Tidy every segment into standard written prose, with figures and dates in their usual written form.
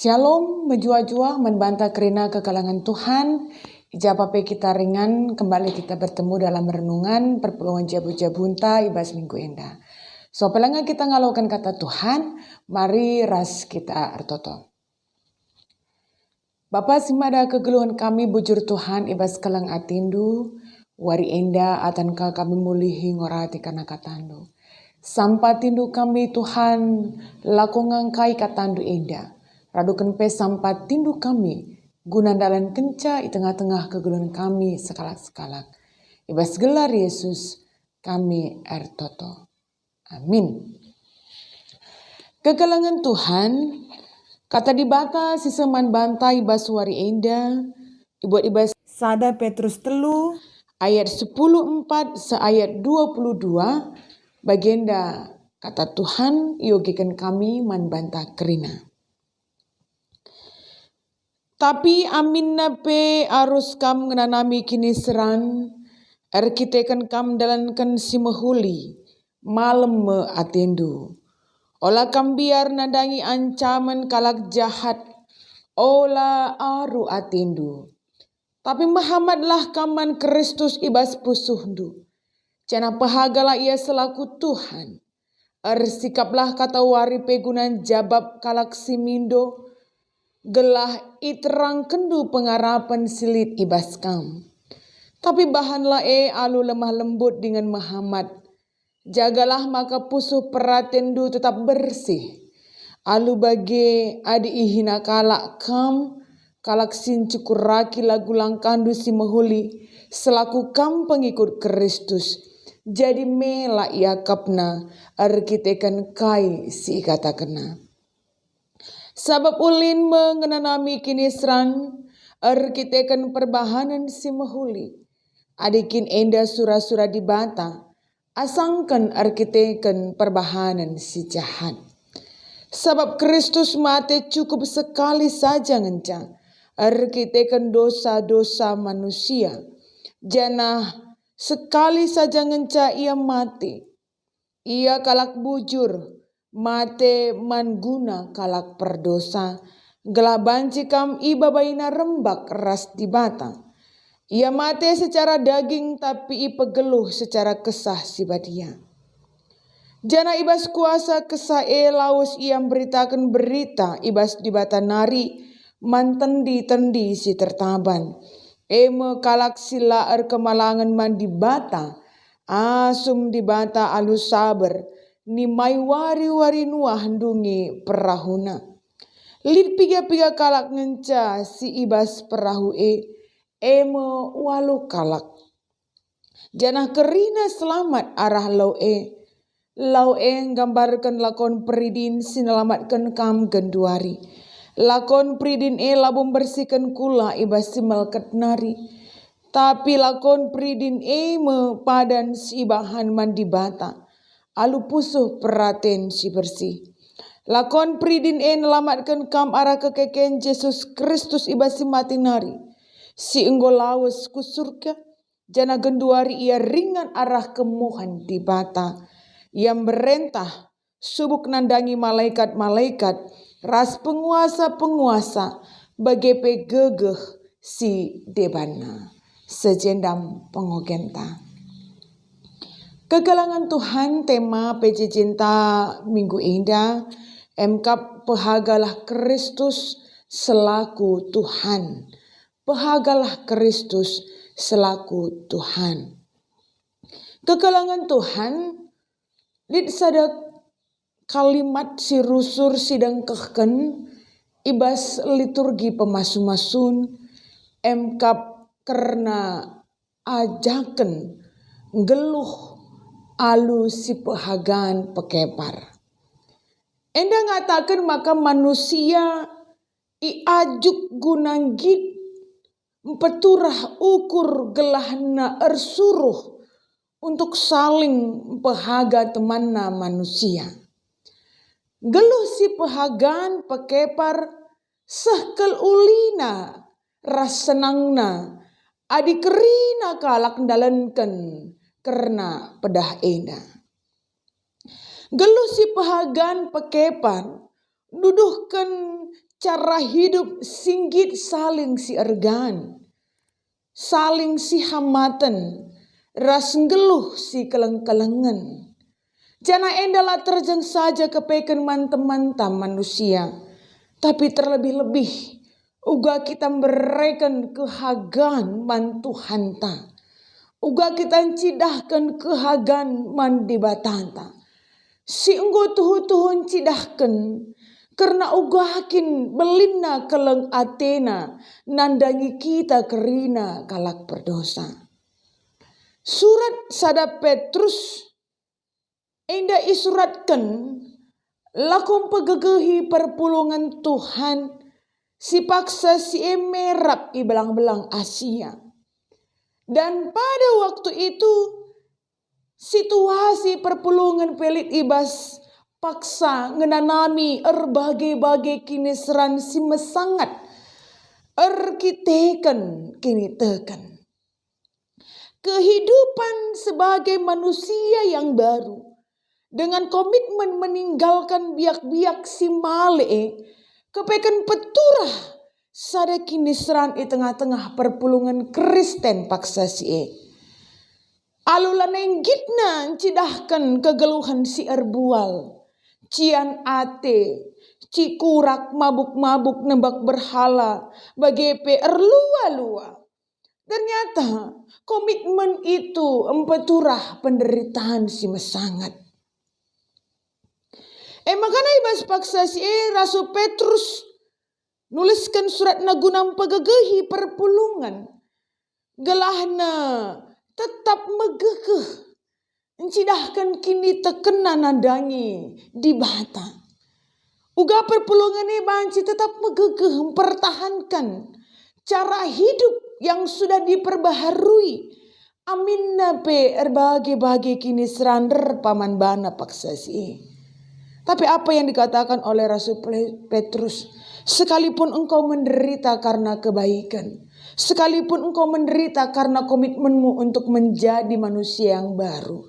Shalom, menjua-jua, membantah kerina kekalangan Tuhan. Ijabape kita ringan, kembali kita bertemu dalam renungan perpuluhan jabu-jabunta ibas minggu indah. So, pelanggan kita ngalaukan kata Tuhan, mari ras kita artoto. Bapa simada kegeluhan kami bujur Tuhan ibas kalang atindu, wari indah atanka kami mulihi ngorati karena katandu. Sampai tindu kami Tuhan, lakongangkai katandu indah. Radukan pe sampai tindu kami, guna dalan kenca di tengah-tengah kegeluhan kami sekalak-sekalak. Ibas gelar Yesus, kami ertoto. Amin. Kegelangan Tuhan, kata dibata si seman bantai ibas wari enda, ibuat ibas sada Petrus telu, ayat 10:4 seayat 22, bagenda kata Tuhan, yogikan kami man bantah kerina. Tapi amin nape arus kam ngenanami kini seran, erkitekan kam dalankan si mehuli, malam me atendu. Ola kam biar nadangi ancaman kalak jahat, ola aru atendu. Tapi Muhammadlah kaman Kristus ibas pusuhdu. Cana pahagalah ia selaku Tuhan. Ersikaplah kata wari pegunan jabab kalak simindo, gelah iterang kendu pengarapan silit ibas kam. Tapi bahanlah alu lemah lembut dengan Muhammad. Jagalah maka pusuh peratendu tetap bersih. Alu bagi adi ihina kalak kam, kalak sin cukur raki lagu langkandu si mehuli, selaku kam pengikut Kristus. Jadi mela ia kapna, arkitekan kai si kata kena. Sabab ulin mengenanami kini seran, arkitekan perbahanan si mehuli. Adikin enda sura-sura dibata, asangkan arkitekan perbahanan si jahat. Sebab Kristus mati cukup sekali saja ngencang, arkitekan dosa-dosa manusia. Janah sekali saja ngenca ia mati. Ia kalak bujur, mate mangguna kalak perdosa, gelabanci kam iba baina rembak ras dibata. Ia mate secara daging tapi ipegeluh secara kesah sibadia. Jana ibas kuasa kesah laus ia beritakan berita ibas dibata nari mantendi-tendi si tertaban. Eme kalak sila kemalangan man dibata, asum dibata alus sabar, ni mai wari-wari nuah handungi perahuna. Lid piga-piga kalak ngenca si ibas perahu eme walu kalak. Janah kerina selamat arah lau gambarkan lakon peridin sinelamatkan kam genduari. Lakon peridin labum bersihkan kula ibas simalkat nari. Tapi lakon peridin me padan si bahan mandi bata. Alu pusuh peraten si bersih. Lakon peridin nelamatkan kam arah kekeken Yesus Kristus ibas si mati nari. Si enggolawas ku surga. Jana genduari ia ringan arah kemuhan di bata. Yang berentah subuk nandangi malaikat-malaikat. Ras penguasa-penguasa bagepe gegeh si debana. Sejendam pengogenta. Kegalangan Tuhan tema PJ Cinta Minggu Indah. Emkap pehagalah Kristus selaku Tuhan. Pehagalah Kristus selaku Tuhan. Kegalangan Tuhan. Lid sadak kalimat si rusur sidang kehken ibas liturgi pemasu-masun emkap karena ajaken geluh alu si pehagan pekepar. Enda ngatakan maka manusia iajuk gunanggit peturah ukur gelahna ersuruh untuk saling pehaga temanna manusia. Geluh si pehagan pekepar sehkel ulina ras senangna adi kerina kalak dalanken karena pedah enda. Geluh si pehagan pekepar duduhkan cara hidup singgit saling si ergan, saling si hamatan, ras ngeluh si keleng-kelengan. Jana endalah terjang saja kepeken mantam-mantam manusia, tapi terlebih-lebih uga kita berikan kehagan man Tuhanta, uga kita cidahkan kehagan man dibatanta. Si enggo tuhu-tuhun cidahkan, karena uga hakin belina keleng atena, nandangi kita kerina kalak berdosa. Surat sada Petrus enda isuratkan lakum pegegehi perpulungan Tuhan si paksa si emerap i belang-belang Asia. Dan pada waktu itu situasi perpulungan pelit ibas paksa ngenanami erbagai-bagai kinesran si mesangat erkiteken kini tekan. Kehidupan sebagai manusia yang baru dengan komitmen meninggalkan biak-biak si male kepeken peturah sada kinesran i tengah-tengah perpulungan Kristen paksa si alulan nenggitna cidahkan kegeluhan si erbual, cian ate, cikurak mabuk-mabuk nembak berhala, bagepe erlua-lua. Ternyata komitmen itu empeturah penderitaan si mesangat. Makanya ibas paksa si Rasul Petrus nuliskan surat nagunam pegegehi perpulungan. Gelahna tetap megegeh, encidahkan kini tekena nandangi di bata. Uga perpulungan banci tetap megegeh mempertahankan cara hidup yang sudah diperbaharui. Amin nape erbagi-bagi kini serander paman bana paksa si. Tapi apa yang dikatakan oleh Rasul Petrus, sekalipun engkau menderita karena kebaikan, sekalipun engkau menderita karena komitmenmu untuk menjadi manusia yang baru,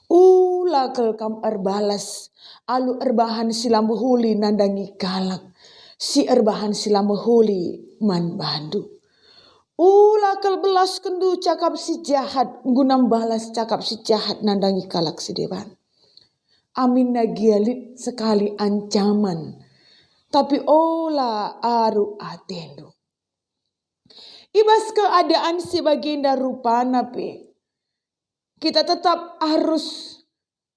ulah kelkam erbalas, alu erbahan silam huli nandangi kalak, si erbahan silam huli man bandu. Ulah kel belas kendu cakap si jahat, gunam balas cakap si jahat nandangi kalak si dewan. Amin nagialit sekali ancaman, tapi olah aru atendo. Ibas keadaan si baginda rupa nape, kita tetap harus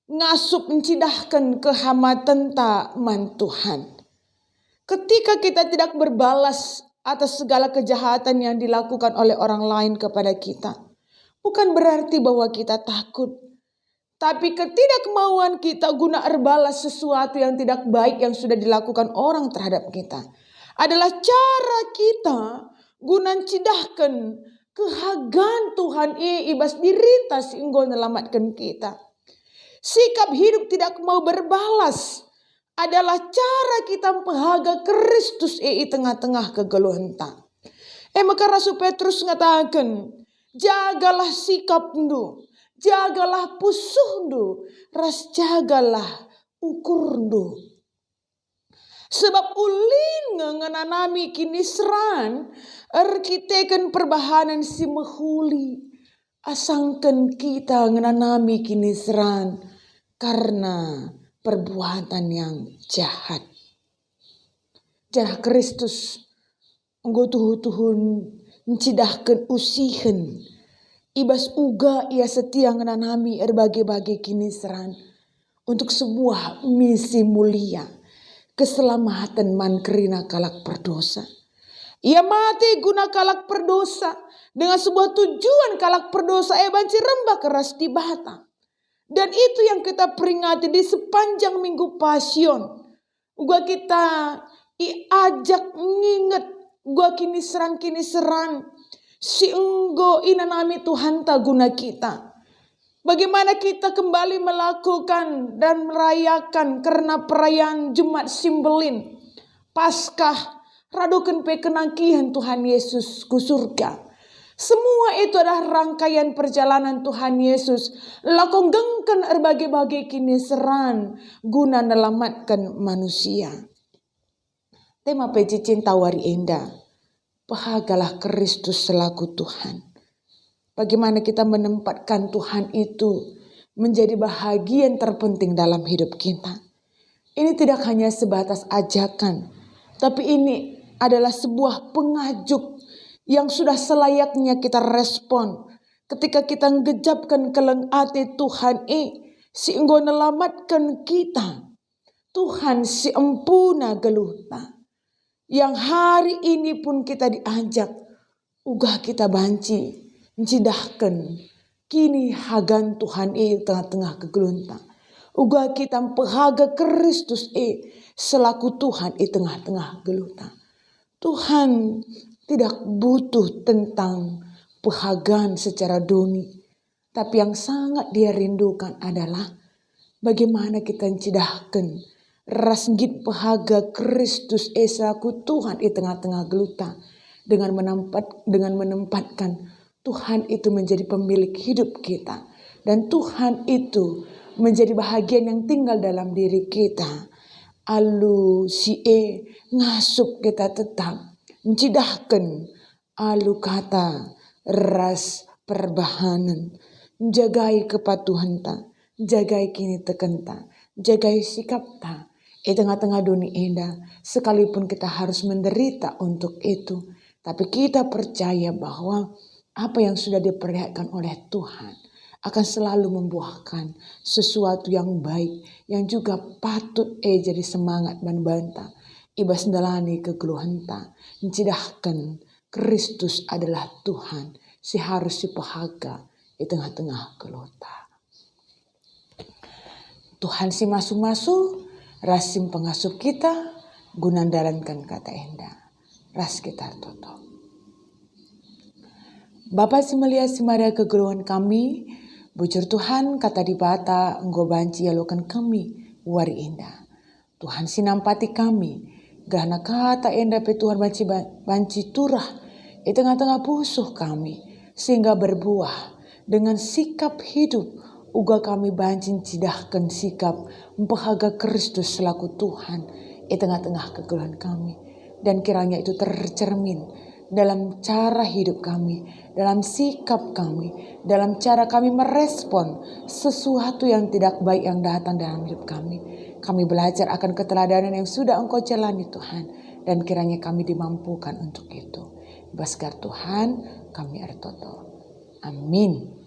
ngasup mencidahkan kehamatan tak man Tuhan. Ketika kita tidak berbalas atas segala kejahatan yang dilakukan oleh orang lain kepada kita, bukan berarti bahwa kita takut. Tapi ketidakmauan kita guna erbalas sesuatu yang tidak baik yang sudah dilakukan orang terhadap kita adalah cara kita guna cidahkan kehagan Tuhan ibas dirita sehingga menyelamatkan kita. Sikap hidup tidak mau berbalas adalah cara kita menghaga Kristus tengah-tengah kegeluhan ta. Maka Rasul Petrus mengatakan, jagalah sikapmu, jagalah pusuhmu, ras jagalah ukurmu. Sebab ulin ngenanami kini seran, erkiteken perbahanan si mehuli, asangkan kita ngenanami kini seran karena perbuatan yang jahat. Jarah Kristus enggo tuhu-tuhun mencidahkan usihen, ibas uga ia setia ngenanami erbagi-bagi kini seran untuk sebuah misi mulia, keselamatan man kerina kalak perdosa. Ia mati guna kalak perdosa dengan sebuah tujuan kalak perdosa banci rembah keras di bata. Dan itu yang kita peringati di sepanjang Minggu Pasion. Gua kita iajak nginget gua kini seran si enggo inanami Tuhan ta guna kita. Bagaimana kita kembali melakukan dan merayakan karena perayaan Jumat Simbelin, Paskah, radukan pekenangkihan Tuhan Yesus ku surga. Semua itu adalah rangkaian perjalanan Tuhan Yesus. Lakong gengken erbagi-bagi kini seran guna nelamatkan manusia. Tema peci cinta wari enda. Bahagalah Kristus selaku Tuhan. Bagaimana kita menempatkan Tuhan itu menjadi bahagian terpenting dalam hidup kita. Ini tidak hanya sebatas ajakan, tapi ini adalah sebuah pengajuk yang sudah selayaknya kita respon ketika kita ngejapkan keleng ate Tuhan si enggo nelamatkan kita. Tuhan si empuna geluta. Yang hari ini pun kita diajak ugah kita banci cidahkan kini hagan Tuhan tengah-tengah kegelunta. Ugah kita pehaga Kristus selaku Tuhan tengah-tengah geluta. Tuhan tidak butuh tentang pehagaan secara doni. Tapi yang sangat dia rindukan adalah bagaimana kita cidahkan rasgit pehaga Kristus selaku Tuhan tengah-tengah geluta. Dengan menempatkan Tuhan itu menjadi pemilik hidup kita. Dan Tuhan itu menjadi bahagian yang tinggal dalam diri kita. Alu ngasup kita tetap mencidahkan alu kata ras perbahanan. Jagai kepatuhan ta, jagai kini teken ta, jagai sikap ta. Tengah-tengah dunia enda, sekalipun kita harus menderita untuk itu. Tapi kita percaya bahwa apa yang sudah diperlihatkan oleh Tuhan akan selalu membuahkan sesuatu yang baik. Yang juga patut jadi semangat dan banta. Ibas ndalani kegeluhan ta. Mencidahkan Kristus adalah Tuhan. Si harus dipahaga di tengah-tengah gelota. Tuhan si masuk-masuk. Rasim pengasuh kita. Guna dalankan kata enda. Ras kita toto. Bapa si melia si mada kegeluhan kami. Bujur Tuhan kata di bata enggo banci yalokan kami. Wari indah. Tuhan si nampati kami. Gahana kata enda pe Tuhan banci turah. Di tengah-tengah busuh kami. Sehingga berbuah. Dengan sikap hidup. Uga kami banci cidahkan sikap. Membahaga Kristus selaku Tuhan. Di tengah-tengah kegeluhan kami. Dan kiranya itu tercermin dalam cara hidup kami, dalam sikap kami, dalam cara kami merespon sesuatu yang tidak baik yang datang dalam hidup kami. Kami belajar akan keteladanan yang sudah Engkau jalani Tuhan. Dan kiranya kami dimampukan untuk itu. Baskar Tuhan kami ertoto. Amin.